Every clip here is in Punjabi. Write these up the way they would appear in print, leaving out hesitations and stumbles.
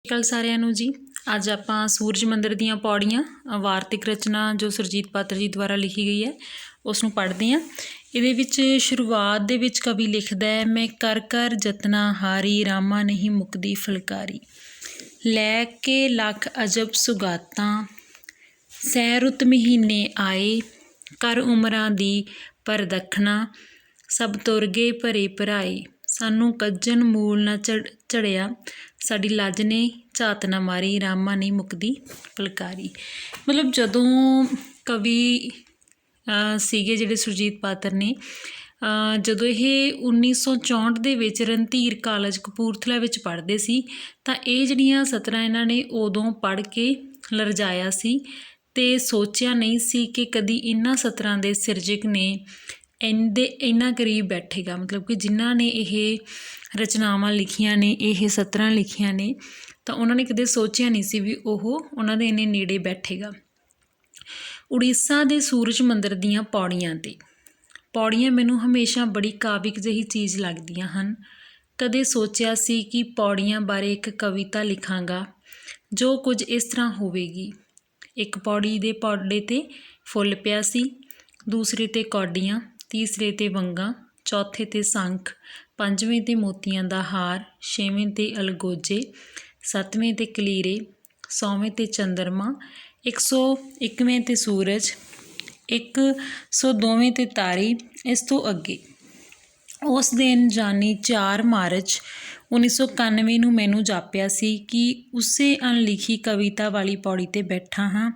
ਕੱਲ ਸਾਰਿਆਂ ਨੂੰ ਜੀ। ਅੱਜ ਆਪਾਂ ਸੂਰਜ ਮੰਦਰ ਦੀਆਂ ਪੌੜੀਆਂ ਵਾਰਤਕ ਰਚਨਾ ਜੋ ਸੁਰਜੀਤ ਪਾਤਰ ਜੀ ਦੁਆਰਾ ਲਿਖੀ ਗਈ ਹੈ ਉਸ ਨੂੰ ਪੜ੍ਹਦੇ ਹਾਂ। ਇਹਦੇ ਵਿੱਚ ਸ਼ੁਰੂਆਤ ਦੇ ਵਿੱਚ ਕਵੀ ਲਿਖਦਾ ਹੈ, ਮੈਂ ਕਰ ਕਰ ਜਤਨਾ ਹਾਰੀ ਰਾਮਾ ਨਹੀਂ ਮੁੱਕਦੀ ਫੁਲਕਾਰੀ, ਲੈ ਕੇ ਲੱਖ ਅਜਬ ਸੁਗਾਤਾਂ ਸੈ ਰੁੱਤ ਮਹੀਨੇ ਆਏ, ਕਰ ਉਮਰਾਂ ਦੀ ਪਰਦਖਣਾ ਸਭ ਤੁਰ ਗਏ ਭਰੇ ਭਰਾਏ, ਸਾਨੂੰ ਕੱਜਣ ਮੂਲ ਨਾ ਝੜਿਆ ਸਾਡੀ ਲੱਜ ਨੇ ਝਾਤ ਨਾ ਮਾਰੀ, ਰਾਮਾ ਨਹੀਂ ਮੁੱਕਦੀ ਫੁਲਕਾਰੀ। ਮਤਲਬ ਜਦੋਂ ਕਵੀ ਸੀਗੇ ਜਿਹੜੇ ਸੁਰਜੀਤ ਪਾਤਰ ਨੇ, ਜਦੋਂ ਇਹ 1964 ਦੇ ਵਿੱਚ ਰਣਧੀਰ ਕਾਲਜ ਕਪੂਰਥਲਾ ਵਿੱਚ ਪੜ੍ਹਦੇ ਸੀ ਤਾਂ ਇਹ ਜਿਹੜੀਆਂ ਸਤਰਾਂ ਇਹਨਾਂ ਨੇ ਉਦੋਂ ਪੜ੍ਹ ਕੇ ਲਰਜਾਇਆ ਸੀ ਅਤੇ ਸੋਚਿਆ ਨਹੀਂ ਸੀ ਕਿ ਕਦੀ ਇਹਨਾਂ ਸਤਰਾਂ ਦੇ ਸਿਰਜਕ ਨੇ ਇੰਨਾ ਕਰੀਬ ਬੈਠੇਗਾ। ਮਤਲਬ ਕਿ ਜਿਨ੍ਹਾਂ ਨੇ ਇਹ ਰਚਨਾਵਾਂ ਲਿਖੀਆਂ ਨੇ, ਇਹ ਸਤਰਾਂ ਲਿਖੀਆਂ ਨੇ, ਤਾਂ ਉਹਨਾਂ ਨੇ ਕਦੇ ਸੋਚਿਆ ਨਹੀਂ ਸੀ ਵੀ ਉਹ ਉਹਨਾਂ ਦੇ ਇੰਨੇ ਨੇੜੇ ਬੈਠੇਗਾ। ਉੜੀਸਾ ਦੇ ਸੂਰਜ ਮੰਦਰ ਦੀਆਂ ਪੌੜੀਆਂ 'ਤੇ ਪੌੜੀਆਂ ਮੈਨੂੰ ਹਮੇਸ਼ਾ ਬੜੀ ਕਾਵਿਕ ਜਿਹੀ ਚੀਜ਼ ਲੱਗਦੀਆਂ ਹਨ। ਕਦੇ ਸੋਚਿਆ ਸੀ ਕਿ ਪੌੜੀਆਂ ਬਾਰੇ ਇੱਕ ਕਵਿਤਾ ਲਿਖਾਂਗਾ ਜੋ ਕੁਝ ਇਸ ਤਰ੍ਹਾਂ ਹੋਵੇਗੀ। ਇੱਕ ਪੌੜੀ ਦੇ ਪੌੜੇ 'ਤੇ ਫੁੱਲ ਪਿਆ ਸੀ, ਦੂਸਰੇ 'ਤੇ ਕੌਡੀਆਂ, ਤੀਸਰੇ 'ਤੇ ਵੰਗਾਂ, ਚੌਥੇ 'ਤੇ ਸੰਖ, ਪੰਜਵੇਂ 'ਤੇ ਮੋਤੀਆਂ ਦਾ ਹਾਰ, ਛੇਵੇਂ 'ਤੇ ਅਲਗੋਜੇ, ਸੱਤਵੇਂ 'ਤੇ ਕਲੀਰੇ, ਸੌਵੇਂ 'ਤੇ ਚੰਦਰਮਾ, 101ਵੇਂ 'ਤੇ ਸੂਰਜ, 102ਵੇਂ 'ਤੇ ਤਾਰੇ। ਇਸ ਤੋਂ ਅੱਗੇ ਉਸ ਦਿਨ ਯਾਨੀ 4 ਮਾਰਚ 1991 ਨੂੰ ਮੈਨੂੰ ਜਾਪਿਆ ਸੀ ਕਿ ਉਸੇ ਅਣਲਿਖੀ ਕਵਿਤਾ ਵਾਲੀ ਪੌੜੀ 'ਤੇ ਬੈਠਾ ਹਾਂ,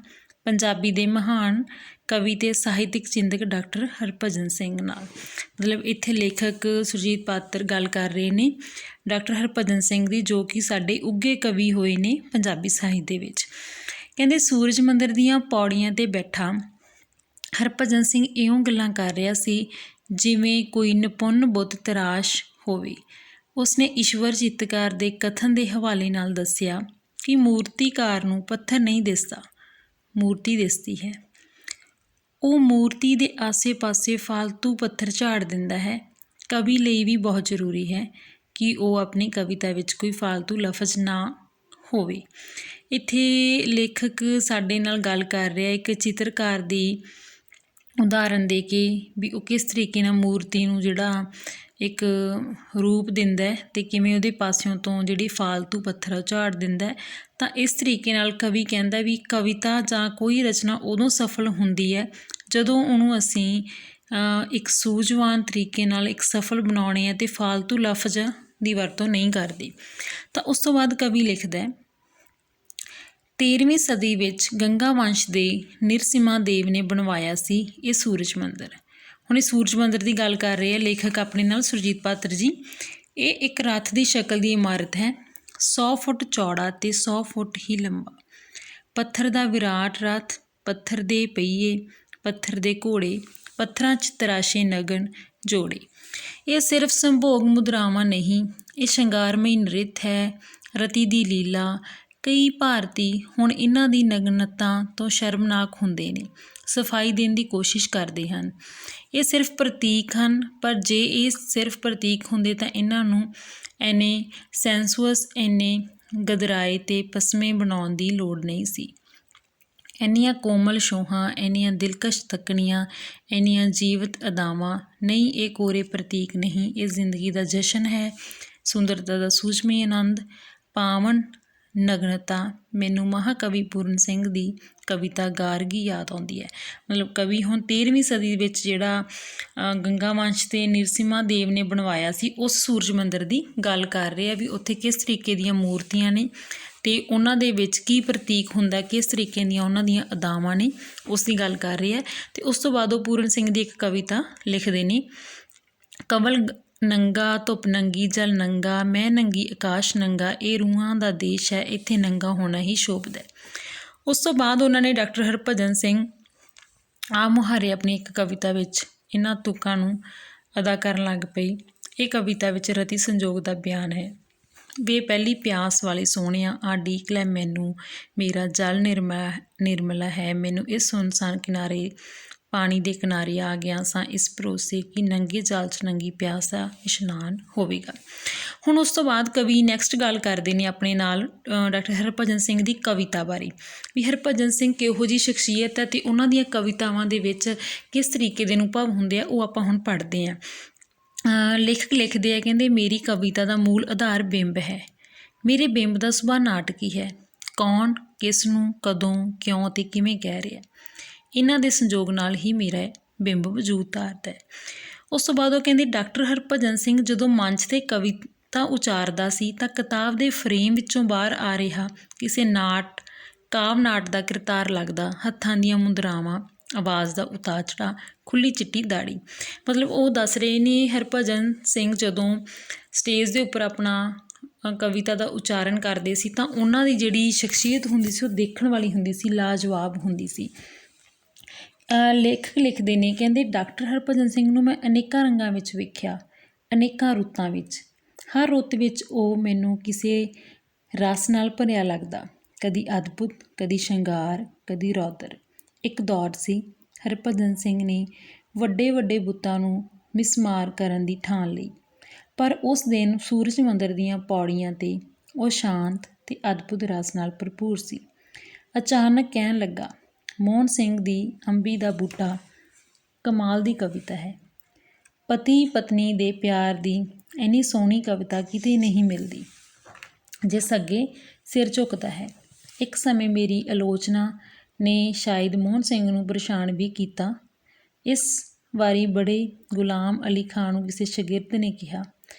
ਪੰਜਾਬੀ ਦੇ ਮਹਾਨ ਕਵੀ ਅਤੇ ਸਾਹਿਤਕ ਚਿੰਤਕ ਡਾਕਟਰ ਹਰਭਜਨ ਸਿੰਘ ਨਾਲ। ਮਤਲਬ ਇੱਥੇ ਲੇਖਕ ਸੁਰਜੀਤ ਪਾਤਰ ਗੱਲ ਕਰ ਰਹੇ ਨੇ ਡਾਕਟਰ ਹਰਭਜਨ ਸਿੰਘ ਦੀ, ਜੋ ਕਿ ਸਾਡੇ ਉੱਘੇ ਕਵੀ ਹੋਏ ਨੇ ਪੰਜਾਬੀ ਸਾਹਿਤ ਦੇ ਵਿੱਚ। ਕਹਿੰਦੇ ਸੂਰਜ ਮੰਦਰ ਦੀਆਂ ਪੌੜੀਆਂ 'ਤੇ ਬੈਠਾ ਹਰਭਜਨ ਸਿੰਘ ਇਉਂ ਗੱਲਾਂ ਕਰ ਰਿਹਾ ਸੀ ਜਿਵੇਂ ਕੋਈ ਨਿਪੁੰਨ ਬੁੱਧ ਤਰਾਸ਼ ਹੋਵੇ। ਉਸਨੇ ਈਸ਼ਵਰ ਚਿੱਤਕਾਰ ਦੇ ਕਥਨ ਦੇ ਹਵਾਲੇ ਨਾਲ ਦੱਸਿਆ ਕਿ ਮੂਰਤੀਕਾਰ ਨੂੰ ਪੱਥਰ ਨਹੀਂ ਦਿਸਦਾ, ਮੂਰਤੀ ਦਿਸਦੀ ਹੈ। ਉਹ ਮੂਰਤੀ ਦੇ ਆਸੇ ਪਾਸੇ ਫਾਲਤੂ ਪੱਥਰ ਝਾੜ ਦਿੰਦਾ ਹੈ। ਕਵੀ ਲਈ ਵੀ ਬਹੁਤ ਜ਼ਰੂਰੀ ਹੈ ਕਿ ਉਹ ਆਪਣੀ ਕਵਿਤਾ ਵਿੱਚ ਕੋਈ ਫਾਲਤੂ ਲਫ਼ਜ਼ ਨਾ ਹੋਵੇ। ਇੱਥੇ ਲੇਖਕ ਸਾਡੇ ਨਾਲ ਗੱਲ ਕਰ ਰਿਹਾ ਇੱਕ ਚਿੱਤਰਕਾਰ ਦੀ ਉਦਾਹਰਨ ਦੇ ਕੇ ਵੀ ਉਹ ਕਿਸ ਤਰੀਕੇ ਨਾਲ ਮੂਰਤੀ ਨੂੰ ਜਿਹੜਾ ਇੱਕ ਰੂਪ ਦਿੰਦਾ ਅਤੇ ਕਿਵੇਂ ਉਹਦੇ ਪਾਸਿਓਂ ਤੋਂ ਜਿਹੜੀ ਫਾਲਤੂ ਪੱਥਰ ਝਾੜ ਦਿੰਦਾ। ਤਾਂ ਇਸ ਤਰੀਕੇ ਨਾਲ ਕਵੀ ਕਹਿੰਦਾ ਵੀ ਕਵਿਤਾ ਜਾਂ ਕੋਈ ਰਚਨਾ ਉਦੋਂ ਸਫਲ ਹੁੰਦੀ ਹੈ ਜਦੋਂ ਉਹਨੂੰ ਅਸੀਂ ਇੱਕ ਸੂਝਵਾਨ ਤਰੀਕੇ ਨਾਲ ਇੱਕ ਸਫਲ ਬਣਾਉਣੇ ਆ ਅਤੇ ਫਾਲਤੂ ਲਫ਼ਜ਼ ਦੀ ਵਰਤੋਂ ਨਹੀਂ ਕਰਦੇ। ਤਾਂ ਉਸ ਤੋਂ ਬਾਅਦ ਕਵੀ ਲਿਖਦਾ 13ਵੀਂ ਸਦੀ ਵਿੱਚ ਗੰਗਾ ਵੰਸ਼ ਦੇ ਨਿਰਸਿਮਾ ਦੇਵ ਨੇ ਬਣਵਾਇਆ ਸੀ ਇਹ ਸੂਰਜ ਮੰਦਰ। ਹੁਣ ਇਹ ਸੂਰਜ ਮੰਦਰ ਦੀ ਗੱਲ ਕਰ ਰਹੇ ਆ ਲੇਖਕ ਆਪਣੇ ਨਾਲ ਸੁਰਜੀਤ ਪਾਤਰ ਜੀ। ਇਹ ਇੱਕ ਰੱਥ ਦੀ ਸ਼ਕਲ ਦੀ ਇਮਾਰਤ ਹੈ, 100 ਫੁੱਟ ਚੌੜਾ ਅਤੇ 100 ਫੁੱਟ ਹੀ ਲੰਬਾ। ਪੱਥਰ ਦਾ ਵਿਰਾਟ ਰੱਥ, ਪੱਥਰ ਦੇ ਪਹੀਏ, ਪੱਥਰ ਦੇ ਘੋੜੇ, ਪੱਥਰਾਂ 'ਚ ਤਰਾਸ਼ੇ ਨਗਨ ਜੋੜੇ। ਇਹ ਸਿਰਫ ਸੰਭੋਗ ਮੁਦਰਾਵਾਂ ਨਹੀਂ, ਇਹ ਸ਼ਿੰਗਾਰਮਈ ਨ੍ਰਿਤ ਹੈ, ਰਤੀ ਦੀ ਲੀਲਾ। ਕਈ ਭਾਰਤੀ ਹੁਣ ਇਹਨਾਂ ਦੀ ਨਗਨਤਾ ਤੋਂ ਸ਼ਰਮਨਾਕ ਹੁੰਦੇ ਨੇ, ਸਫਾਈ ਦੇਣ ਦੀ ਕੋਸ਼ਿਸ਼ ਕਰਦੇ ਹਨ। ਇਹ ਸਿਰਫ ਪ੍ਰਤੀਕ ਹਨ, ਪਰ ਜੇ ਇਹ ਸਿਰਫ ਪ੍ਰਤੀਕ ਹੁੰਦੇ ਤਾਂ ਇਹਨਾਂ ਨੂੰ ਇੰਨੇ ਸੈਂਸੂਅਸ, ਇੰਨੇ ਗਦਰਾਏ ਅਤੇ ਪਸਮੇ ਬਣਾਉਣ ਦੀ ਲੋੜ ਨਹੀਂ ਸੀ। ਇੰਨੀਆਂ ਕੋਮਲ ਛੋਹਾਂ, ਇੰਨੀਆਂ ਦਿਲਕਸ਼ ਤੱਕਣੀਆਂ, ਇੰਨੀਆਂ ਜੀਵਤ ਅਦਾਵਾਂ ਨਹੀਂ। ਇਹ ਕੋਰੇ ਪ੍ਰਤੀਕ ਨਹੀਂ, ਇਹ ਜ਼ਿੰਦਗੀ ਦਾ ਜਸ਼ਨ ਹੈ, ਸੁੰਦਰਤਾ ਦਾ ਸੂਝਮੀ ਆਨੰਦ, ਪਾਵਨ ਨਗਨਤਾ। ਮੈਨੂੰ ਮਹਾਕਵੀ ਪੂਰਨ ਸਿੰਘ ਦੀ ਕਵਿਤਾ ਗਾਰਗੀ ਯਾਦ ਆਉਂਦੀ ਹੈ। ਮਤਲਬ ਕਵੀ ਹੁਣ 13ਵੀਂ ਸਦੀ ਵਿੱਚ ਜਿਹੜਾ ਗੰਗਾ ਵੰਸ਼ ਅਤੇ ਨਿਰਸਿਮਾ ਦੇਵ ਨੇ ਬਣਵਾਇਆ ਸੀ ਉਸ ਸੂਰਜ ਮੰਦਰ ਦੀ ਗੱਲ ਕਰ ਰਹੇ ਆ ਵੀ ਉੱਥੇ ਕਿਸ ਤਰੀਕੇ ਦੀਆਂ ਮੂਰਤੀਆਂ ਨੇ ਅਤੇ ਉਹਨਾਂ ਦੇ ਵਿੱਚ ਕੀ ਪ੍ਰਤੀਕ ਹੁੰਦਾ, ਕਿਸ ਤਰੀਕੇ ਦੀਆਂ ਉਹਨਾਂ ਦੀਆਂ ਅਦਾਵਾਂ ਨੇ, ਉਸ ਦੀ ਗੱਲ ਕਰ ਰਹੇ ਆ। ਅਤੇ ਉਸ ਤੋਂ ਬਾਅਦ ਉਹ ਪੂਰਨ ਸਿੰਘ ਦੀ ਇੱਕ ਕਵਿਤਾ ਲਿਖਦੇ ਨੇ, ਕਵਲ ਨੰਗਾ ਧੁੱਪ ਨੰਗੀ ਜਲ ਨੰਗਾ, ਮੈਂ ਨੰਗੀ ਆਕਾਸ਼ ਨੰਗਾ, ਇਹ ਰੂਹਾਂ ਦਾ ਦੇਸ਼ ਹੈ, ਇੱਥੇ ਨੰਗਾ ਹੋਣਾ ਹੀ ਸ਼ੋਭਦਾ। ਉਸ ਤੋਂ ਬਾਅਦ ਉਹਨਾਂ ਨੇ ਡਾਕਟਰ ਹਰਭਜਨ ਸਿੰਘ ਆਪ ਮੁਹਾਰੇ ਆਪਣੀ ਇੱਕ ਕਵਿਤਾ ਵਿੱਚ ਇਹਨਾਂ ਤੁਕਾਂ ਨੂੰ ਅਦਾ ਕਰਨ ਲੱਗ ਪਈ। ਇਹ ਕਵਿਤਾ ਵਿੱਚ ਰਤੀ ਸੰਜੋਗ ਦਾ ਬਿਆਨ ਹੈ। ਵੇ ਪਹਿਲੀ ਪਿਆਸ ਵਾਲੇ ਸੋਹਣਿਆ ਆ ਡੀਕ ਲੈ ਮੈਨੂੰ, ਮੇਰਾ ਜਲ ਨਿਰਮਲਾ ਹੈ, ਮੈਨੂੰ ਇਸ ਸੁੰਨਸਾਨ ਕਿਨਾਰੇ ਪਾਣੀ ਦੇ ਕਿਨਾਰੇ ਆ ਗਿਆ ਸਾਂ ਇਸ ਭਰੋਸੇ ਕਿ ਨੰਗੇ ਜਲ 'ਚ ਨੰਗੀ ਪਿਆਸ ਦਾ ਇਸ਼ਨਾਨ ਹੋਵੇਗਾ। ਹੁਣ ਉਸ ਤੋਂ ਬਾਅਦ ਕਵੀ ਨੈਕਸਟ ਗੱਲ ਕਰਦੇ ਨੇ ਆਪਣੇ ਨਾਲ ਡਾਕਟਰ ਹਰਭਜਨ ਸਿੰਘ ਦੀ ਕਵਿਤਾ ਬਾਰੇ, ਵੀ ਹਰਭਜਨ ਸਿੰਘ ਕਿਹੋ ਜਿਹੀ ਸ਼ਖਸੀਅਤ ਹੈ ਅਤੇ ਉਹਨਾਂ ਦੀਆਂ ਕਵਿਤਾਵਾਂ ਦੇ ਵਿੱਚ ਕਿਸ ਤਰੀਕੇ ਦੇ ਅਨੁਭਵ ਹੁੰਦੇ ਆ, ਉਹ ਆਪਾਂ ਹੁਣ ਪੜ੍ਹਦੇ ਹਾਂ। ਲੇਖਕ ਲਿਖਦੇ ਆ, ਕਹਿੰਦੇ ਮੇਰੀ ਕਵਿਤਾ ਦਾ ਮੂਲ ਆਧਾਰ ਬਿੰਬ ਹੈ। ਮੇਰੇ ਬਿੰਬ ਦਾ ਸੁਭਾਅ ਨਾਟਕੀ ਹੈ। ਕੌਣ, ਕਿਸ ਨੂੰ, ਕਦੋਂ, ਕਿਉਂ ਅਤੇ ਕਿਵੇਂ ਕਹਿ ਰਿਹਾ, ਇਹਨਾਂ ਦੇ ਸੰਜੋਗ ਨਾਲ ਹੀ ਮੇਰਾ ਬਿੰਬ ਵਜੂਦ ਧਾਰਦਾ ਹੈ। ਉਸ ਤੋਂ ਬਾਅਦ ਉਹ ਕਹਿੰਦੇ ਡਾਕਟਰ ਹਰਭਜਨ ਸਿੰਘ ਜਦੋਂ ਮੰਚ 'ਤੇ ਕਵਿਤਾ ਉਚਾਰਦਾ ਸੀ ਤਾਂ ਕਿਤਾਬ ਦੇ ਫਰੇਮ ਵਿੱਚੋਂ ਬਾਹਰ ਆ ਰਿਹਾ ਕਿਸੇ ਕਾਵ ਨਾਟ ਦਾ ਕਿਰਤਾਰ ਲੱਗਦਾ। ਹੱਥਾਂ ਦੀਆਂ ਮੁਦਰਾਵਾਂ, ਆਵਾਜ਼ ਦਾ ਉਤਾਰ ਚੜਾਅ, ਖੁੱਲ੍ਹੀ ਚਿੱਟੀ ਦਾੜੀ। ਮਤਲਬ ਉਹ ਦੱਸ ਰਹੇ ਨੇ ਹਰਭਜਨ ਸਿੰਘ ਜਦੋਂ ਸਟੇਜ ਦੇ ਉੱਪਰ ਆਪਣਾ ਕਵਿਤਾ ਦਾ ਉਚਾਰਨ ਕਰਦੇ ਸੀ ਤਾਂ ਉਹਨਾਂ ਦੀ ਜਿਹੜੀ ਸ਼ਖਸੀਅਤ ਹੁੰਦੀ ਸੀ ਉਹ ਦੇਖਣ ਵਾਲੀ ਹੁੰਦੀ ਸੀ, ਲਾਜਵਾਬ ਹੁੰਦੀ ਸੀ। ਲੇਖਕ ਲਿਖਦੇ ਨੇ, ਕਹਿੰਦੇ ਡਾਕਟਰ ਹਰਭਜਨ ਸਿੰਘ ਨੂੰ ਮੈਂ ਅਨੇਕਾਂ ਰੰਗਾਂ ਵਿੱਚ ਵੇਖਿਆ, ਅਨੇਕਾਂ ਰੁੱਤਾਂ ਵਿੱਚ। ਹਰ ਰੁੱਤ ਵਿੱਚ ਉਹ ਮੈਨੂੰ ਕਿਸੇ ਰਸ ਨਾਲ ਭਰਿਆ ਲੱਗਦਾ, ਕਦੀ ਅਦਭੁਤ, ਕਦੀ ਸ਼ਿੰਗਾਰ, ਕਦੀ ਰੌਦਰ। ਇੱਕ ਦੌਰ ਸੀ ਹਰਭਜਨ ਸਿੰਘ ਨੇ ਵੱਡੇ ਵੱਡੇ ਬੁੱਤਾਂ ਨੂੰ ਮਿਸਮਾਰ ਕਰਨ ਦੀ ਠਾਣ ਲਈ, ਪਰ ਉਸ ਦਿਨ ਸੂਰਜ ਮੰਦਰ ਦੀਆਂ ਪੌੜੀਆਂ 'ਤੇ ਉਹ ਸ਼ਾਂਤ ਅਤੇ ਅਦਭੁਤ ਰਸ ਨਾਲ ਭਰਪੂਰ ਸੀ। ਅਚਾਨਕ ਕਹਿਣ ਲੱਗਾ, ਮੋਹਨ ਸਿੰਘ ਦੀ ਅੰਬੀ ਦਾ ਬੂਟਾ ਕਮਾਲ ਦੀ ਕਵਿਤਾ ਹੈ। ਪਤੀ ਪਤਨੀ ਦੇ ਪਿਆਰ ਦੀ ਇੰਨੀ ਸੋਹਣੀ ਕਵਿਤਾ ਕਿਤੇ ਨਹੀਂ ਮਿਲਦੀ ਜਿਸ ਅੱਗੇ ਸਿਰ ਝੁਕਦਾ ਹੈ। ਇੱਕ ਸਮੇਂ ਮੇਰੀ ਆਲੋਚਨਾ ਨੇ ਸ਼ਾਇਦ ਮੋਹਨ ਸਿੰਘ ਨੂੰ ਪਰੇਸ਼ਾਨ ਵੀ ਕੀਤਾ। ਇਸ ਵਾਰੀ ਬੜੇ ਗੁਲਾਮ ਅਲੀ ਖਾਨ ਨੂੰ ਕਿਸੇ ਸ਼ਾਗਿਰਦ ਨੇ ਕਿਹਾ,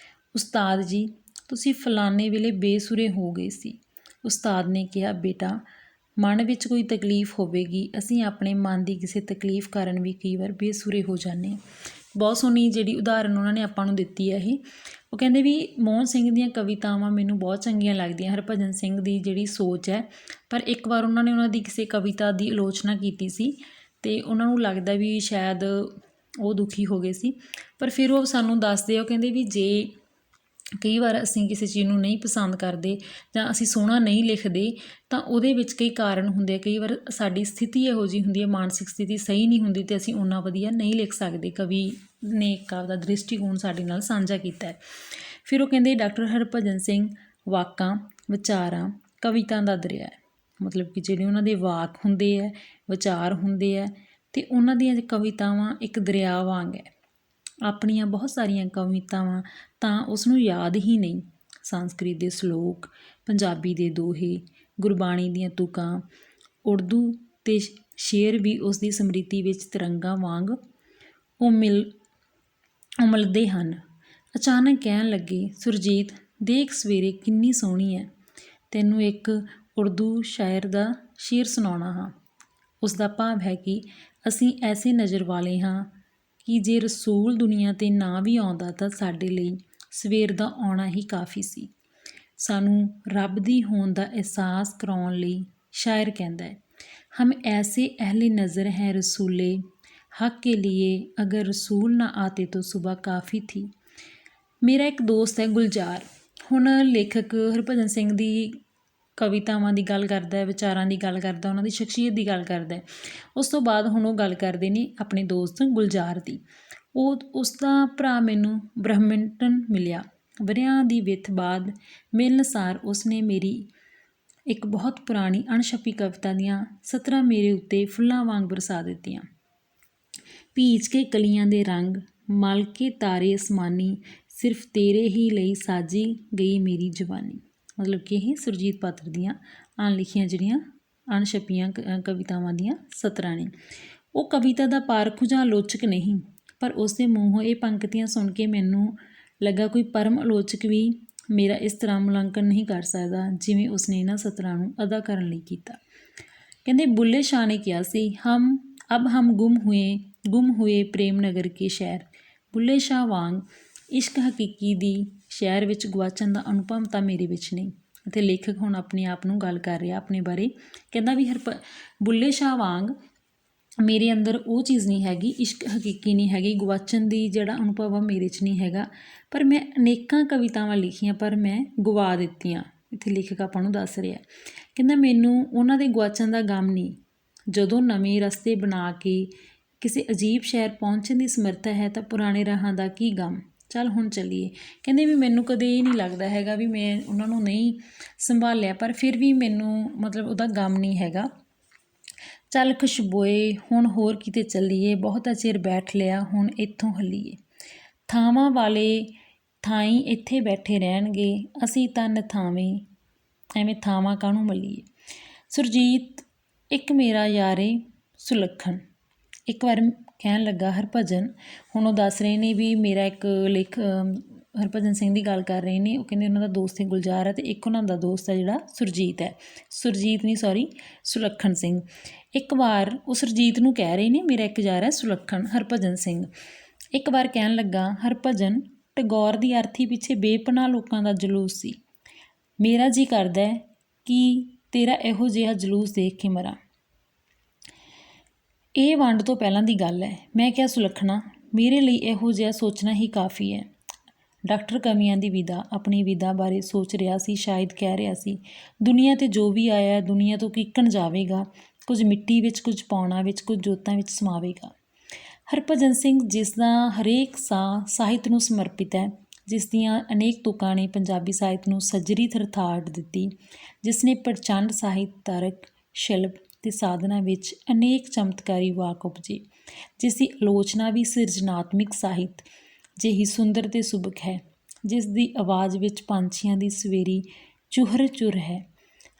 ਉਸਤਾਦ ਜੀ ਤੁਸੀਂ ਫਲਾਣੇ ਵੇਲੇ ਬੇਸੁਰੇ ਹੋ ਗਏ ਸੀ। ਉਸਤਾਦ ਨੇ ਕਿਹਾ, ਬੇਟਾ ਮਨ ਵਿੱਚ ਕੋਈ ਤਕਲੀਫ ਹੋਵੇਗੀ, ਅਸੀਂ ਆਪਣੇ ਮਨ ਦੀ ਕਿਸੇ ਤਕਲੀਫ ਕਾਰਨ ਵੀ ਕਈ ਵਾਰ ਬੇਸੁਰੇ ਹੋ ਜਾਂਦੇ ਹਾਂ। ਬਹੁਤ ਸੋਹਣੀ ਜਿਹੜੀ ਉਦਾਹਰਨ ਉਹਨਾਂ ਨੇ ਆਪਾਂ ਨੂੰ ਦਿੱਤੀ ਹੈ ਇਹ। ਉਹ ਕਹਿੰਦੇ ਵੀ ਮੋਹਨ ਸਿੰਘ ਦੀਆਂ ਕਵਿਤਾਵਾਂ ਮੈਨੂੰ ਬਹੁਤ ਚੰਗੀਆਂ ਲੱਗਦੀਆਂ, ਹਰਭਜਨ ਸਿੰਘ ਦੀ ਜਿਹੜੀ ਸੋਚ ਹੈ। ਪਰ ਇੱਕ ਵਾਰ ਉਹਨਾਂ ਦੀ ਕਿਸੇ ਕਵਿਤਾ ਦੀ ਆਲੋਚਨਾ ਕੀਤੀ ਸੀ ਅਤੇ ਉਹਨਾਂ ਨੂੰ ਲੱਗਦਾ ਵੀ ਸ਼ਾਇਦ ਉਹ ਦੁਖੀ ਹੋ ਗਏ ਸੀ। ਪਰ ਫਿਰ ਉਹ ਸਾਨੂੰ ਦੱਸਦੇ, ਉਹ ਕਹਿੰਦੇ ਵੀ ਜੇ ਕਈ ਵਾਰ ਅਸੀਂ ਕਿਸੇ ਚੀਜ਼ ਨੂੰ ਨਹੀਂ ਪਸੰਦ ਕਰਦੇ ਜਾਂ ਅਸੀਂ ਸੋਹਣਾ ਨਹੀਂ ਲਿਖਦੇ ਤਾਂ ਉਹਦੇ ਵਿੱਚ ਕਈ ਕਾਰਨ ਹੁੰਦੇ ਆ। ਕਈ ਵਾਰ ਸਾਡੀ ਸਥਿਤੀ ਇਹੋ ਜਿਹੀ ਹੁੰਦੀ ਹੈ, ਮਾਨਸਿਕ ਸਥਿਤੀ ਸਹੀ ਨਹੀਂ ਹੁੰਦੀ ਅਤੇ ਅਸੀਂ ਓਨਾ ਵਧੀਆ ਨਹੀਂ ਲਿਖ ਸਕਦੇ। ਕਵੀ ਨੇ ਇੱਕ ਆਪਦਾ ਦ੍ਰਿਸ਼ਟੀਕੋਣ ਸਾਡੇ ਨਾਲ ਸਾਂਝਾ ਕੀਤਾ ਹੈ। ਫਿਰ ਉਹ ਕਹਿੰਦੇ ਡਾਕਟਰ ਹਰਭਜਨ ਸਿੰਘ ਵਾਕਾਂ, ਵਿਚਾਰਾਂ, ਕਵਿਤਾ ਦਾ ਦਰਿਆ ਹੈ। ਮਤਲਬ ਕਿ ਜਿਹੜੇ ਉਹਨਾਂ ਦੇ ਵਾਕ ਹੁੰਦੇ ਹੈ, ਵਿਚਾਰ ਹੁੰਦੇ ਹੈ ਅਤੇ ਉਹਨਾਂ ਦੀਆਂ ਕਵਿਤਾਵਾਂ ਇੱਕ ਦਰਿਆ ਵਾਂਗ ਹੈ। ਆਪਣੀਆਂ ਬਹੁਤ ਸਾਰੀਆਂ ਕਵਿਤਾਵਾਂ ਤਾਂ ਉਸਨੂੰ ਯਾਦ ਹੀ ਨਹੀਂ। ਸੰਸਕ੍ਰਿਤ ਦੇ ਸਲੋਕ, ਪੰਜਾਬੀ ਦੇ ਦੋਹੇ, ਗੁਰਬਾਣੀ ਦੀਆਂ ਤੁਕਾਂ, ਉਰਦੂ ਅਤੇ ਸ਼ੇਅਰ ਵੀ ਉਸ ਦੀ ਸਮ੍ਰਿਤੀ ਵਿੱਚ ਤਿਰੰਗਾਂ ਵਾਂਗ ਉਮਲਦੇ ਹਨ। ਅਚਾਨਕ ਕਹਿਣ ਲੱਗੇ, ਸੁਰਜੀਤ ਦੇਖ ਸਵੇਰੇ ਕਿੰਨੀ ਸੋਹਣੀ ਹੈ, ਤੈਨੂੰ ਇੱਕ ਉਰਦੂ ਸ਼ਾਇਰ ਦਾ ਸ਼ੇਰ ਸੁਣਾਉਣਾ ਹਾਂ। ਉਸ ਦਾ ਭਾਵ ਹੈ ਕਿ ਅਸੀਂ ਐਸੇ ਨਜ਼ਰ ਵਾਲੇ ਹਾਂ ਕਿ ਜੇ ਰਸੂਲ ਦੁਨੀਆ 'ਤੇ ਨਾ ਵੀ ਆਉਂਦਾ ਤਾਂ ਸਾਡੇ ਲਈ ਸਵੇਰ ਦਾ ਆਉਣਾ ਹੀ ਕਾਫੀ ਸੀ। ਸਾਨੂੰ ਰੱਬ ਦੀ ਹੋਂਦ ਦਾ ਅਹਿਸਾਸ ਕਰਾਉਣ ਲਈ ਸ਼ਾਇਰ ਕਹਿੰਦਾ ਹੈ, ਹਮ ਐਸੇ ਅਹਿਲੇ ਨਜ਼ਰ ਹੈ ਰਸੂਲੇ ਹੱਕ ਕੇ ਲੀਏ, ਅਗਰ ਰਸੂਲ ਨਾ ਆਤੇ ਤਾਂ ਸੁਬਹ ਕਾਫੀ ਥੀ। ਮੇਰਾ ਇੱਕ ਦੋਸਤ ਹੈ ਗੁਲਜ਼ਾਰ। ਹੁਣ ਲੇਖਕ ਹਰਭਜਨ ਸਿੰਘ ਦੀ ਕਵਿਤਾਵਾਂ ਦੀ ਗੱਲ ਕਰਦਾ ਹੈ, ਵਿਚਾਰਾਂ ਦੀ ਗੱਲ ਕਰਦਾ, ਉਹਨਾਂ ਦੀ ਸ਼ਖਸੀਅਤ ਦੀ ਗੱਲ ਕਰਦਾ। ਉਸ ਤੋਂ ਬਾਅਦ ਹੁਣ ਉਹ ਗੱਲ ਕਰਦੇ ਨੇ ਆਪਣੇ ਦੋਸਤ ਗੁਲਜ਼ਾਰ ਦੀ। ਉਸਦਾ ਭਰਾ ਮੈਨੂੰ ਬ੍ਰਹਮਿੰਟਨ ਮਿਲਿਆ। ਵਰ੍ਹਿਆਂ ਦੀ ਵਿੱਥ ਬਾਅਦ ਮਿਲਣਸਾਰ ਉਸਨੇ ਮੇਰੀ ਇੱਕ ਬਹੁਤ ਪੁਰਾਣੀ ਅਣਛਪੀ ਕਵਿਤਾ ਦੀਆਂ ਸਤਰਾਂ ਮੇਰੇ ਉੱਤੇ ਫੁੱਲਾਂ ਵਾਂਗ ਬਰਸਾ ਦਿੱਤੀਆਂ। ਭੀਜ ਕੇ ਕਲੀਆਂ ਦੇ ਰੰਗ, ਮਲ ਕੇ ਤਾਰੇ ਅਸਮਾਨੀ, ਸਿਰਫ ਤੇਰੇ ਹੀ ਲਈ ਸਾਜੀ ਗਈ ਮੇਰੀ ਜਵਾਨੀ। ਮਤਲਬ ਕਿ ਇਹ ਸੁਰਜੀਤ ਪਾਤਰ ਦੀਆਂ ਅਣਲਿਖੀਆਂ ਜਿਹੜੀਆਂ ਅਣਛਪੀਆਂ ਕਵਿਤਾਵਾਂ ਦੀਆਂ ਸਤਰਾਂ ਨੇ। ਉਹ ਕਵਿਤਾ ਦਾ ਪਾਰਖੂ ਜਾਂ ਆਲੋਚਕ ਨਹੀਂ, ਪਰ ਉਸਦੇ ਮੂੰਹੋਂ ਇਹ ਪੰਕਤੀਆਂ ਸੁਣ ਕੇ ਮੈਨੂੰ ਲੱਗਾ ਕੋਈ ਪਰਮ ਆਲੋਚਕ ਵੀ ਮੇਰਾ ਇਸ ਤਰ੍ਹਾਂ ਮੁਲਾਂਕਣ ਨਹੀਂ ਕਰ ਸਕਦਾ ਜਿਵੇਂ ਉਸਨੇ ਇਹਨਾਂ ਸਤਰਾਂ ਨੂੰ ਅਦਾ ਕਰਨ ਲਈ ਕੀਤਾ। ਕਹਿੰਦੇ ਬੁੱਲੇ ਸ਼ਾਹ ਨੇ ਕਿਹਾ ਸੀ, ਹਮ ਗੁਮ ਹੋਏ ਪ੍ਰੇਮ ਨਗਰ ਕੇ ਸ਼ਹਿਰ। ਬੁੱਲੇ ਸ਼ਾਹ ਵਾਂਗ ਇਸ਼ਕ ਹਕੀਕੀ ਦੀ ਸ਼ਹਿਰ ਵਿੱਚ ਗੁਆਚਣ ਦਾ ਅਨੁਭਵ ਤਾਂ ਮੇਰੇ ਵਿੱਚ ਨਹੀਂ। ਅਤੇ ਲੇਖਕ ਹੁਣ ਆਪਣੇ ਆਪ ਨੂੰ ਗੱਲ ਕਰ ਰਿਹਾ ਆਪਣੇ ਬਾਰੇ, ਕਹਿੰਦਾ ਵੀ ਬੁੱਲੇ ਸ਼ਾਹ ਵਾਂਗ ਮੇਰੇ ਅੰਦਰ ਉਹ ਚੀਜ਼ ਨਹੀਂ ਹੈਗੀ, ਇਸ਼ਕ ਹਕੀਕੀ ਨਹੀਂ ਹੈਗੀ, ਗੁਆਚਣ ਦੀ ਜਿਹੜਾ ਅਨੁਭਵ ਆ ਮੇਰੇ 'ਚ ਨਹੀਂ ਹੈਗਾ। ਪਰ ਮੈਂ ਅਨੇਕਾਂ ਕਵਿਤਾਵਾਂ ਲਿਖੀਆਂ ਪਰ ਮੈਂ ਗਵਾ ਦਿੱਤੀਆਂ। ਇੱਥੇ ਲੇਖਕ ਆਪਾਂ ਨੂੰ ਦੱਸ ਰਿਹਾ, ਕਹਿੰਦਾ ਮੈਨੂੰ ਉਹਨਾਂ ਦੇ ਗੁਆਚਣ ਦਾ ਗਮ ਨਹੀਂ। ਜਦੋਂ ਨਵੇਂ ਰਸਤੇ ਬਣਾ ਕੇ ਕਿਸੇ ਅਜੀਬ ਸ਼ਹਿਰ ਪਹੁੰਚਣ ਦੀ ਸਮਰੱਥਾ ਹੈ ਤਾਂ ਪੁਰਾਣੇ ਰਾਹਾਂ ਦਾ ਕੀ ਗਮ। ਚੱਲ ਹੁਣ ਚੱਲੀਏ। ਕਹਿੰਦੇ ਵੀ ਮੈਨੂੰ ਕਦੇ ਇਹ ਨਹੀਂ ਲੱਗਦਾ ਹੈਗਾ ਵੀ ਮੈਂ ਉਹਨਾਂ ਨੂੰ ਨਹੀਂ ਸੰਭਾਲਿਆ, ਪਰ ਫਿਰ ਵੀ ਮੈਨੂੰ ਮਤਲਬ ਉਹਦਾ ਗਮ ਨਹੀਂ ਹੈਗਾ। ਚੱਲ ਖੁਸ਼ਬੋਏ ਹੁਣ ਹੋਰ ਕਿਤੇ ਚੱਲੀਏ, ਬਹੁਤਾ ਚਿਰ ਬੈਠ ਲਿਆ ਹੁਣ ਇੱਥੋਂ ਹੱਲੀਏ। ਥਾਵਾਂ ਵਾਲੇ ਥਾਈਂ ਇੱਥੇ ਬੈਠੇ ਰਹਿਣਗੇ, ਅਸੀਂ ਤਨ ਥਾਵੇਂ ਐਵੇਂ ਥਾਵਾਂ ਕਾਹਨੂੰ ਮੱਲੀਏ। ਸੁਰਜੀਤ ਇੱਕ ਮੇਰਾ ਯਾਰੇ ਸੁਲੱਖਣ। ਇੱਕ ਵਾਰ ਕਹਿਣ ਲੱਗਾ ਹਰਭਜਨ, ਹੁਣ ਉਹ ਦੱਸ ਰਹੇ ਨੇ ਵੀ ਮੇਰਾ ਇੱਕ ਹਰਭਜਨ ਸਿੰਘ ਦੀ ਗੱਲ ਕਰ ਰਹੇ ਨੇ। ਉਹ ਕਹਿੰਦੇ ਉਹਨਾਂ ਦਾ ਦੋਸਤ ਹੈ ਗੁਲਜ਼ਾਰ ਹੈ ਅਤੇ ਇੱਕ ਉਹਨਾਂ ਦਾ ਦੋਸਤ ਹੈ ਜਿਹੜਾ ਸੁਲੱਖਣ ਸਿੰਘ। ਇੱਕ ਵਾਰ ਉਹ ਸੁਰਜੀਤ ਨੂੰ ਕਹਿ ਰਹੇ ਨੇ ਮੇਰਾ ਇੱਕ ਯਾਰ ਹੈ ਸੁਲੱਖਣ, ਹਰਭਜਨ ਸਿੰਘ। ਇੱਕ ਵਾਰ ਕਹਿਣ ਲੱਗਾ ਹਰਭਜਨ, ਟੈਗੋਰ ਦੀ ਅਰਥੀ ਪਿੱਛੇ ਬੇਪਨਾਹ ਲੋਕਾਂ ਦਾ ਜਲੂਸ ਸੀ। ਮੇਰਾ ਜੀ ਕਰਦਾ ਕਿ ਤੇਰਾ ਇਹੋ ਜਿਹਾ ਜਲੂਸ ਦੇਖ ਕੇ ਮਰਾਂ। ਇਹ ਵੰਡ ਤੋਂ ਪਹਿਲਾਂ ਦੀ ਗੱਲ ਹੈ। ਮੈਂ ਕਿਹਾ ਸੁਲੱਖਣਾ, ਮੇਰੇ ਲਈ ਇਹੋ ਜਿਹਾ ਸੋਚਣਾ ਹੀ ਕਾਫੀ ਹੈ। ਡਾਕਟਰ ਕਮੀਆਂ ਦੀ ਵਿਦਾ ਆਪਣੀ ਵਿਦਾ ਬਾਰੇ ਸੋਚ ਰਿਹਾ ਸੀ, ਸ਼ਾਇਦ ਕਹਿ ਰਿਹਾ ਸੀ ਦੁਨੀਆ 'ਤੇ ਜੋ ਵੀ ਆਇਆ ਦੁਨੀਆ ਤੋਂ ਕਿੱਕਣ ਜਾਵੇਗਾ, ਕੁਝ ਮਿੱਟੀ ਵਿੱਚ, ਕੁਝ ਪਾਉਣਾ ਵਿੱਚ, ਕੁਝ ਜੋਤਾਂ ਵਿੱਚ ਸਮਾਵੇਗਾ। ਹਰਭਜਨ ਸਿੰਘ, ਜਿਸ ਦਾ ਹਰੇਕ ਸਾਹ ਸਾਹਿਤ ਨੂੰ ਸਮਰਪਿਤ ਹੈ, ਜਿਸ ਦੀਆਂ ਅਨੇਕ ਤੁਕਾਂ ਨੇ ਪੰਜਾਬੀ ਸਾਹਿਤ ਨੂੰ ਸੱਜਰੀ ਥਰਥਾਟ ਦਿੱਤੀ, ਜਿਸ ਨੇ ਪ੍ਰਚੰਡ ਸਾਹਿਤ, ਤਰਕ, ਸ਼ਿਲਪ ਅਤੇ ਸਾਧਨਾ ਵਿੱਚ ਅਨੇਕ ਚਮਤਕਾਰੀ ਵਾਕ ਉਪਜੇ, ਜਿਸ ਦੀ ਆਲੋਚਨਾ ਵੀ ਸਿਰਜਣਾਤਮਕ ਸਾਹਿਤ ਜਿਹੀ ਸੁੰਦਰ ਅਤੇ ਸੁਭਕ ਹੈ, ਜਿਸ ਦੀ ਆਵਾਜ਼ ਵਿੱਚ ਪੰਛੀਆਂ ਦੀ ਸਵੇਰੀ ਚੁਹਰ ਚੁਰ ਹੈ।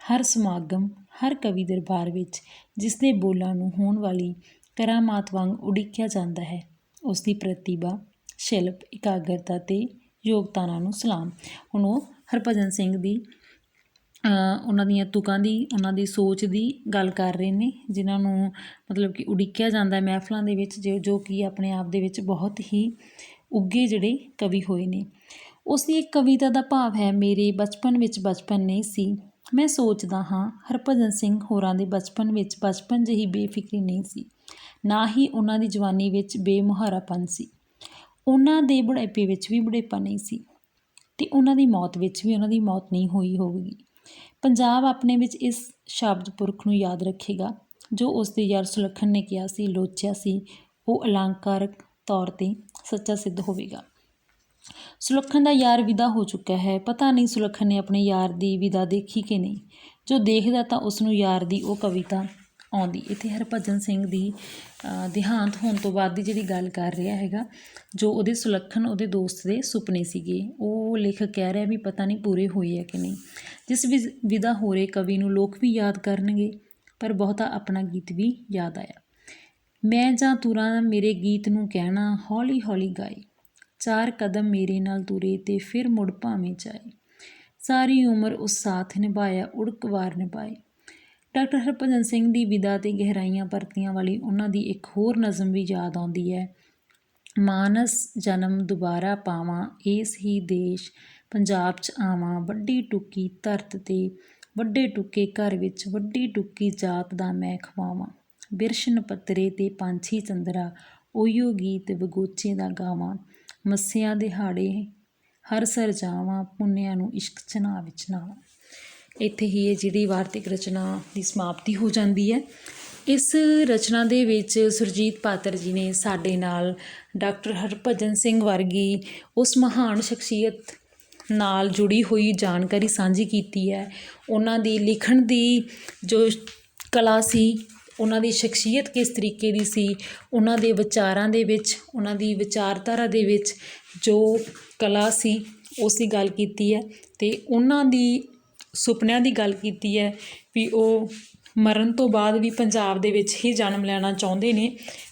ਹਰ ਸਮਾਗਮ, ਹਰ ਕਵੀ ਦਰਬਾਰ ਵਿੱਚ ਜਿਸ ਦੇ ਬੋਲਾਂ ਨੂੰ ਹੋਣ ਵਾਲੀ ਕਰਾਮਾਤ ਵਾਂਗ ਉਡੀਕਿਆ ਜਾਂਦਾ ਹੈ, ਉਸ ਦੀ ਪ੍ਰਤਿਭਾ, ਸ਼ਿਲਪ, ਇਕਾਗਰਤਾ ਅਤੇ ਯੋਗਤਾਨਾਂ ਨੂੰ ਸਲਾਮ। ਹੁਣ ਉਹ ਹਰਭਜਨ ਸਿੰਘ ਦੀ ਉਹਨਾਂ ਦੀਆਂ ਤੁਕਾਂ ਦੀ, ਉਹਨਾਂ ਦੀ ਸੋਚ ਦੀ ਗੱਲ ਕਰ ਰਹੇ ਨੇ, ਜਿਨ੍ਹਾਂ ਨੂੰ ਮਤਲਬ ਕਿ ਉਡੀਕਿਆ ਜਾਂਦਾ ਮਹਿਫਲਾਂ ਦੇ ਵਿੱਚ, ਜੋ ਕਿ ਆਪਣੇ ਆਪ ਦੇ ਵਿੱਚ ਬਹੁਤ ਹੀ ਉੱਘੇ ਜਿਹੜੇ ਕਵੀ ਹੋਏ ਨੇ। ਉਸ ਦੀ ਇੱਕ ਕਵਿਤਾ ਦਾ ਭਾਵ ਹੈ, ਮੇਰੇ ਬਚਪਨ ਵਿੱਚ ਬਚਪਨ ਨਹੀਂ ਸੀ। ਮੈਂ ਸੋਚਦਾ ਹਾਂ ਹਰਭਜਨ ਸਿੰਘ ਹੋਰਾਂ ਦੇ ਬਚਪਨ ਵਿੱਚ ਬਚਪਨ ਜਿਹੀ ਬੇਫਿਕਰੀ ਨਹੀਂ ਸੀ, ਨਾ ਹੀ ਉਹਨਾਂ ਦੀ ਜਵਾਨੀ ਵਿੱਚ ਬੇਮੁਹਾਰਾਪਨ ਸੀ। ਉਹਨਾਂ ਦੇ ਬੁਢਾਪੇ ਵਿੱਚ ਵੀ ਬੁਢੇਪਾ ਨਹੀਂ ਸੀ ਅਤੇ ਉਹਨਾਂ ਦੀ ਮੌਤ ਵਿੱਚ ਵੀ ਉਹਨਾਂ ਦੀ ਮੌਤ ਨਹੀਂ ਹੋਈ ਹੋਵੇਗੀ। ਪੰਜਾਬ ਆਪਣੇ ਵਿੱਚ ਇਸ ਸ਼ਬਦ ਪੁਰਖ ਨੂੰ ਯਾਦ ਰੱਖੇਗਾ ਜੋ ਉਸ ਦੇ ਯਾਰ ਸੁਲੱਖਣ ਨੇ ਕਿਹਾ ਸੀ, ਲੋਚਿਆ ਸੀ, ਉਹ ਅਲੰਕਾਰਕ ਤੌਰ 'ਤੇ ਸੱਚਾ ਸਿੱਧ ਹੋਵੇਗਾ। ਸੁਲੱਖਣ ਦਾ ਯਾਰ ਵਿਦਾ ਹੋ ਚੁੱਕਾ ਹੈ। ਪਤਾ ਨਹੀਂ ਸੁਲੱਖਣ ਨੇ ਆਪਣੇ ਯਾਰ ਦੀ ਵਿਦਾ ਦੇਖੀ ਕਿ ਨਹੀਂ। ਜੋ ਦੇਖਦਾ ਤਾਂ ਉਸ ਨੂੰ ਯਾਰ ਦੀ ਉਹ ਕਵਿਤਾ ਆਉਂਦੀ। ਇੱਥੇ ਹਰਭਜਨ ਸਿੰਘ ਦੀ ਦੇਹਾਂਤ ਹੋਣ ਤੋਂ ਬਾਅਦ ਦੀ ਜਿਹੜੀ ਗੱਲ ਕਰ ਰਿਹਾ ਹੈਗਾ, ਜੋ ਉਹਦੇ ਸੁਲੱਖਣ ਉਹਦੇ ਦੋਸਤ ਦੇ ਸੁਪਨੇ ਸੀਗੇ, ਉਹ ਲੇਖਕ ਕਹਿ ਰਿਹਾ ਵੀ ਪਤਾ ਨਹੀਂ ਪੂਰੇ ਹੋਏ ਹੈ ਕਿ ਨਹੀਂ। ਜਿਸ ਵਿਦਾ ਹੋ ਰਹੇ ਕਵੀ ਨੂੰ ਲੋਕ ਵੀ ਯਾਦ ਕਰਨਗੇ, ਪਰ ਬਹੁਤਾ ਆਪਣਾ ਗੀਤ ਵੀ ਯਾਦ ਆਇਆ। ਮੈਂ ਜਾਂ ਤੁਰਾਂ ਮੇਰੇ ਗੀਤ ਨੂੰ ਕਹਿਣਾ, ਹੌਲੀ ਹੌਲੀ ਗਾਏ, ਚਾਰ ਕਦਮ ਮੇਰੇ ਨਾਲ ਤੁਰੇ ਅਤੇ ਫਿਰ ਮੁੜ ਭਾਵੇਂ ਜਾਏ, ਸਾਰੀ ਉਮਰ ਉਸ ਸਾਥ ਨਿਭਾਇਆ, ਉੜਕ ਵਾਰ ਨਿਭਾਏ। ਡਾਕਟਰ ਹਰਭਜਨ ਸਿੰਘ ਦੀ ਵਿਦਾ 'ਤੇ ਗਹਿਰਾਈਆਂ ਪਰਤੀਆਂ ਵਾਲੀ ਉਹਨਾਂ ਦੀ ਇੱਕ ਹੋਰ ਨਜ਼ਮ ਵੀ ਯਾਦ ਆਉਂਦੀ ਹੈ। ਮਾਨਸ ਜਨਮ ਦੁਬਾਰਾ ਪਾਵਾਂ, ਇਸ ਹੀ ਦੇਸ਼ ਪੰਜਾਬ 'ਚ ਆਵਾਂ, ਵੱਡੀ ਟੁੱਕੀ ਧਰਤ 'ਤੇ ਵੱਡੇ ਟੁੱਕੇ ਘਰ ਵਿੱਚ, ਵੱਡੀ ਟੁੱਕੀ ਜਾਤ ਦਾ ਮੈਂ ਖਵਾਵਾਂ, ਬਿਰਸ਼ਨ ਪੱਤਰੇ 'ਤੇ ਪੰਛੀ ਚੰਦਰਾ, ਉਹੀਓ ਗੀਤ ਬਗੋਚੇ ਦਾ ਗਾਵਾਂ, ਮੱਸਿਆ ਦਿਹਾੜੇ ਹਰ ਸਰ ਜਾਵਾਂ, ਪੁੰਨਿਆਂ ਨੂੰ ਇਸ਼ਕ ਚਨਾਹ ਵਿੱਚ ਨਾਵਾਂ। ਇੱਥੇ ਹੀ ਇਹ ਜਿਹੜੀ ਵਾਰਤਕ ਰਚਨਾ ਦੀ ਸਮਾਪਤੀ ਹੋ ਜਾਂਦੀ ਹੈ। ਇਸ ਰਚਨਾ ਦੇ ਵਿੱਚ ਸੁਰਜੀਤ ਪਾਤਰ ਜੀ ਨੇ ਸਾਡੇ ਨਾਲ ਡਾਕਟਰ ਹਰਭਜਨ ਸਿੰਘ ਵਰਗੀ ਉਸ ਮਹਾਨ ਸ਼ਖਸੀਅਤ ਨਾਲ ਜੁੜੀ ਹੋਈ ਜਾਣਕਾਰੀ ਸਾਂਝੀ ਕੀਤੀ ਹੈ। ਉਹਨਾਂ ਦੀ ਲਿਖਣ ਦੀ ਜੋ ਕਲਾ ਸੀ, ਉਹਨਾਂ ਦੀ ਸ਼ਖਸੀਅਤ ਕਿਸ ਤਰੀਕੇ ਦੀ ਸੀ, ਉਹਨਾਂ ਦੇ ਵਿਚਾਰਾਂ ਦੇ ਵਿੱਚ, ਉਹਨਾਂ ਦੀ ਵਿਚਾਰਧਾਰਾ ਦੇ ਵਿੱਚ ਜੋ ਕਲਾ ਸੀ ਉਸ ਦੀ ਗੱਲ ਕੀਤੀ ਹੈ, ਅਤੇ ਉਹਨਾਂ ਦੀ ਸੁਪਨਿਆਂ ਦੀ ਗੱਲ ਕੀਤੀ ਹੈ ਵੀ ਉਹ ਮਰਨ ਤੋਂ ਬਾਅਦ ਵੀ ਪੰਜਾਬ ਦੇ ਵਿੱਚ ਹੀ ਜਨਮ ਲੈਣਾ ਚਾਹੁੰਦੇ ਨੇ,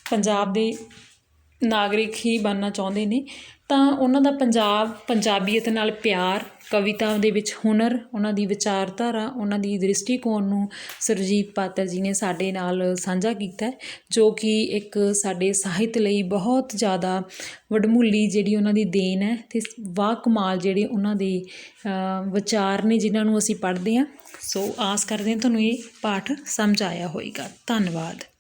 ਪੰਜਾਬ ਦੇ ਨਾਗਰਿਕ ਹੀ ਬਣਨਾ ਚਾਹੁੰਦੇ ਨੇ। ਤਾਂ ਉਹਨਾਂ ਦਾ ਪੰਜਾਬੀਅਤ ਨਾਲ ਪਿਆਰ, ਕਵਿਤਾ ਦੇ ਵਿੱਚ ਹੁਨਰ, ਉਹਨਾਂ ਦੀ ਵਿਚਾਰਧਾਰਾ, ਉਹਨਾਂ ਦੀ ਦ੍ਰਿਸ਼ਟੀਕੋਣ ਨੂੰ ਸੁਰਜੀਤ ਪਾਤਰ ਜੀ ਨੇ ਸਾਡੇ ਨਾਲ ਸਾਂਝਾ ਕੀਤਾ, ਜੋ ਕਿ ਇੱਕ ਸਾਡੇ ਸਾਹਿਤ ਲਈ ਬਹੁਤ ਜ਼ਿਆਦਾ ਵਡਮੁੱਲੀ ਜਿਹੜੀ ਉਹਨਾਂ ਦੀ ਦੇਣ ਹੈ, ਅਤੇ ਵਾਹ ਕਮਾਲ ਜਿਹੜੇ ਉਹਨਾਂ ਦੇ ਵਿਚਾਰ ਨੇ ਜਿਨ੍ਹਾਂ ਨੂੰ ਅਸੀਂ ਪੜ੍ਹਦੇ ਹਾਂ। ਸੋ ਆਸ ਕਰਦੇ ਹਾਂ ਤੁਹਾਨੂੰ ਇਹ ਪਾਠ ਸਮਝ ਆਇਆ ਹੋਵੇਗਾ। ਧੰਨਵਾਦ।